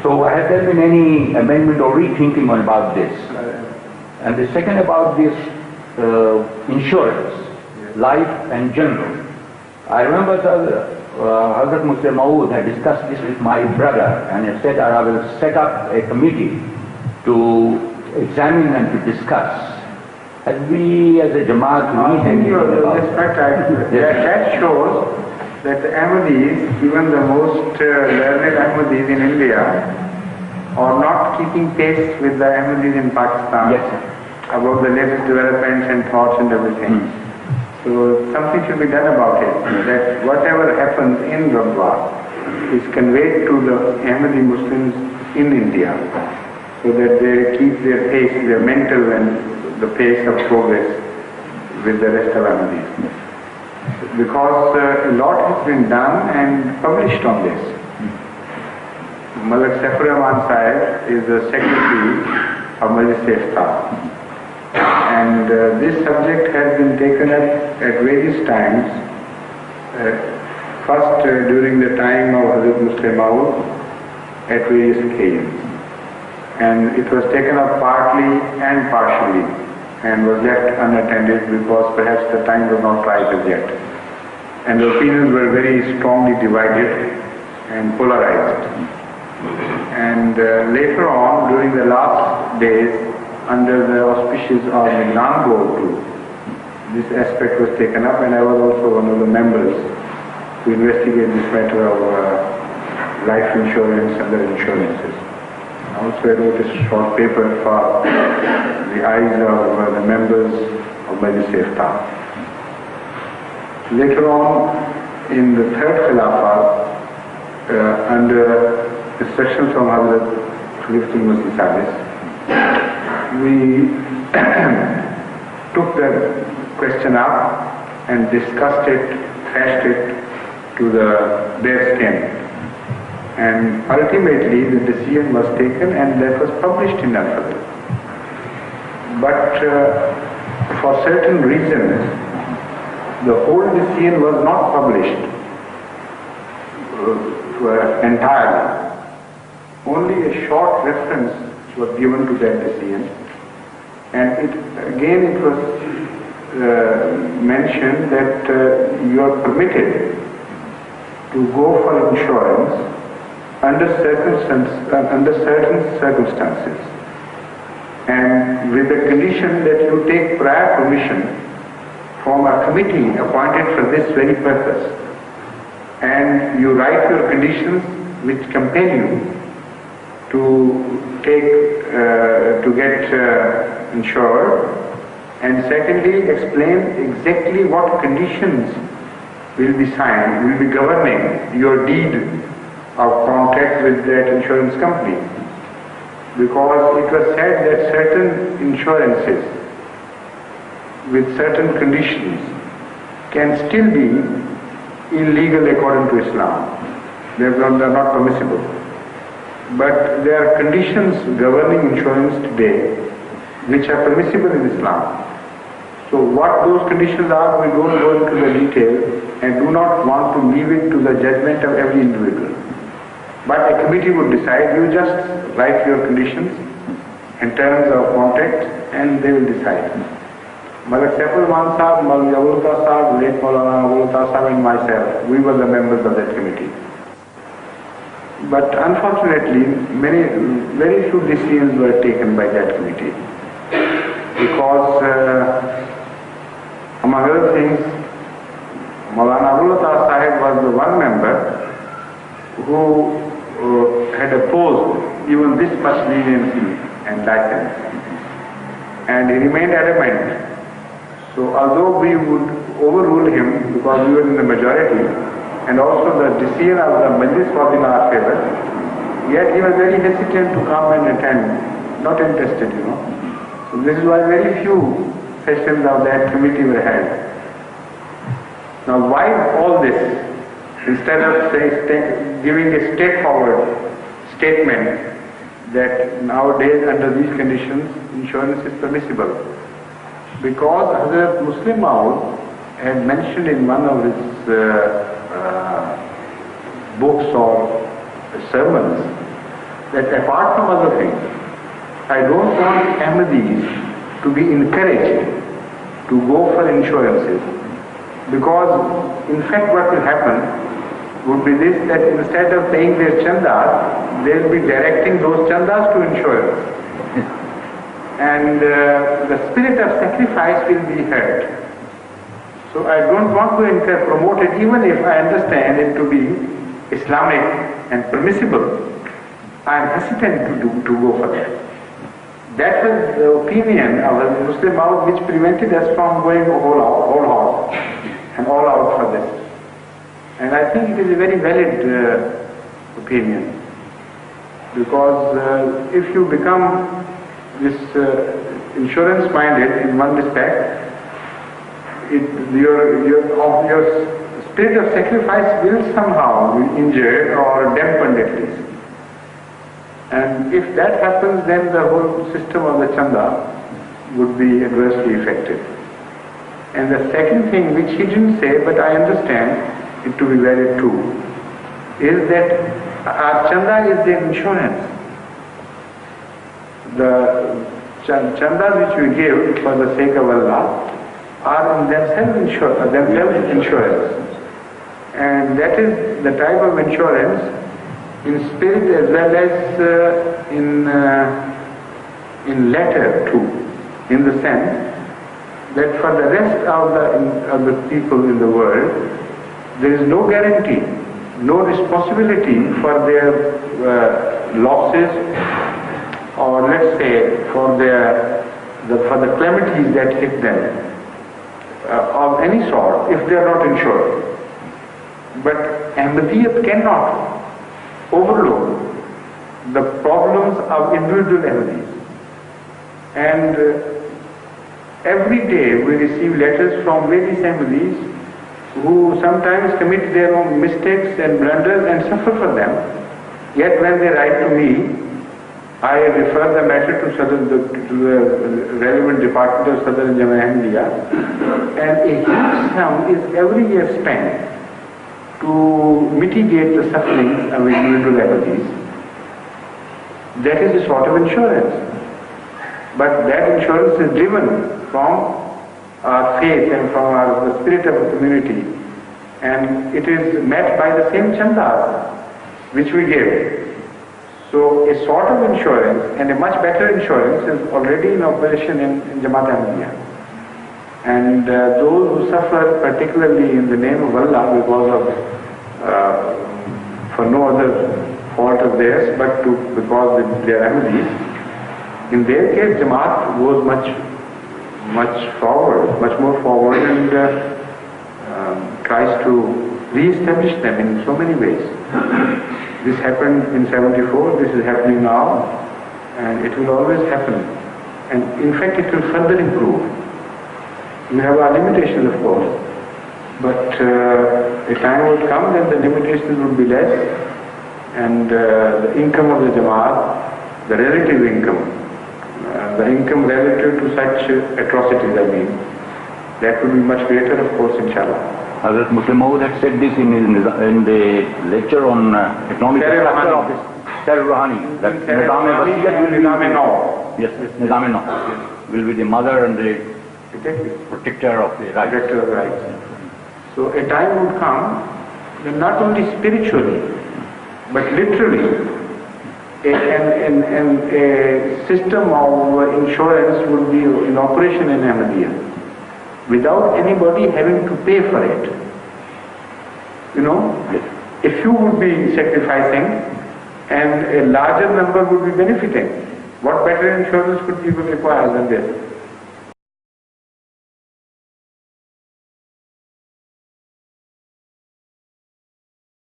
So has there been any amendment or rethinking on about this? And the second about this insurance, life and general. I remember Hazrat Muslim Maud had discussed this with my brother and he said that I will set up a committee to examine and to discuss. Have we as a Jamaat that shows that the Ahmadis, even the most learned Ahmadis in India, are not keeping pace with the Ahmadis in Pakistan about the latest developments and thoughts and everything. So something should be done about it, that whatever happens in Gurdwara is conveyed to the Ahmadi Muslims in India, so that they keep their pace, their mental and the pace of progress with the rest of Ahmadis. Because a lot has been done and published on this. Malak Saifur Rahman Sahib is the secretary of Majlis Iftar. And this subject has been taken up at various times. First during the time of Hazrat Muslim Maud at various occasions. And it was taken up partly and partially and was left unattended because perhaps the time was not right as yet. And the opinions were very strongly divided and polarized. And later on, during the last days, under the auspices of the non-board too, this aspect was taken up, and I was also one of the members to investigate this matter of life insurance and other insurances. Also I wrote a short paper for the eyes of the members of Majlis Iftar. Later on, in the third Khilafah, under instructions from Hazrat Khalifa, we took the question up and discussed it, thrashed it to the bare skin. And ultimately the decision was taken and that was published in Al-Fadl. But for certain reasons, the whole decision was not published entirely. Only a short reference was given to that decision, and it was mentioned that you are permitted to go for insurance under certain circumstances, and with the condition that you take prior permission from a committee appointed for this very purpose, and you write your conditions which compel you to get insured, and secondly explain exactly what conditions will be signed, will be governing your deed of contract with that insurance company. Because it was said that certain insurances with certain conditions can still be illegal according to Islam. They are not permissible. But there are conditions governing insurance today which are permissible in Islam. So what those conditions are, we don't go into the detail and do not want to leave it to the judgment of every individual. But a committee would decide, you just write your conditions in terms of contract and they will decide. Malak Saifur Rahman Sahib, Maulana Abul Sahib, late Maulana Abul Sahib and myself, we were the members of that committee. But unfortunately, very few decisions were taken by that committee. Because among other things, Maulana Abul Sahib was the one member who had opposed even this much leniency and license. And he remained adamant. So although we would overrule him because we were in the majority, and also the decision of the Majlis was in our favor, yet he was very hesitant to come and attend, not interested, So this is why very few sessions of that committee were held. Now why all this? Instead of giving a straightforward statement that nowadays under these conditions insurance is permissible. Because Hazrat Muslim Maud had mentioned in one of his books or sermons that apart from other things, I don't want Ahmadis to be encouraged to go for insurances, because in fact what will happen would be this, that instead of paying their chandas, they'll be directing those chandas to insurance. And the spirit of sacrifice will be hurt. So I don't want to promote it, even if I understand it to be Islamic and permissible. I am hesitant to go for that. That was the opinion of the Muslim house which prevented us from going whole hog and all out for this. And I think it is a very valid opinion, because if you become this insurance minded in one respect, your spirit of sacrifice will somehow be injured or dampened at least. And if that happens, then the whole system of the chanda would be adversely affected. And the second thing, which he didn't say, but I understand it to be very true, is that our chanda is the insurance. The chandas which we give for the sake of Allah are in themselves insurance. And that is the type of insurance in spirit as well as in letter too, in the sense that for the rest of the people in the world, there is no guarantee, no responsibility for their losses, or let's say for the calamities that hit them of any sort, if they are not insured. But Ahmadiyyat cannot overlook the problems of individual Ahmadis. And every day we receive letters from various Ahmadis who sometimes commit their own mistakes and blunders and suffer for them. Yet when they write to me, I refer the matter to the relevant department of Southern India, and a huge sum is every year spent to mitigate the sufferings of individual Ahmadis. That is a sort of insurance. But that insurance is driven from our faith and from the spirit of the community. And it is met by the same chandas which we give. So a sort of insurance, and a much better insurance, is already in operation in Jamaat Ahmadiyya. And those who suffer, particularly in the name of Allah, because of, for no other fault of theirs, but because they are Ahmadis, in their case, Jamaat goes much more forward, and tries to re-establish them in so many ways. This happened in 74, this is happening now, and it will always happen. And in fact, it will further improve. We have our limitations, of course, but a time would come when the limitations would be less, and the income of the Jamaat, the relative income, the income relative to such atrocities, that would be much greater, of course, inshallah. Hazrat Muslim had said this in the lecture on economic structure of Sir Ruhani, that Nizam-e-Nau will be the mother and the protector of the rights. So a time would come when not only spiritually, but literally, a system of insurance would be in operation in Ahmadiyya, without anybody having to pay for it. You know, if you would be sacrificing and a larger number would be benefiting, what better insurance could people require than this?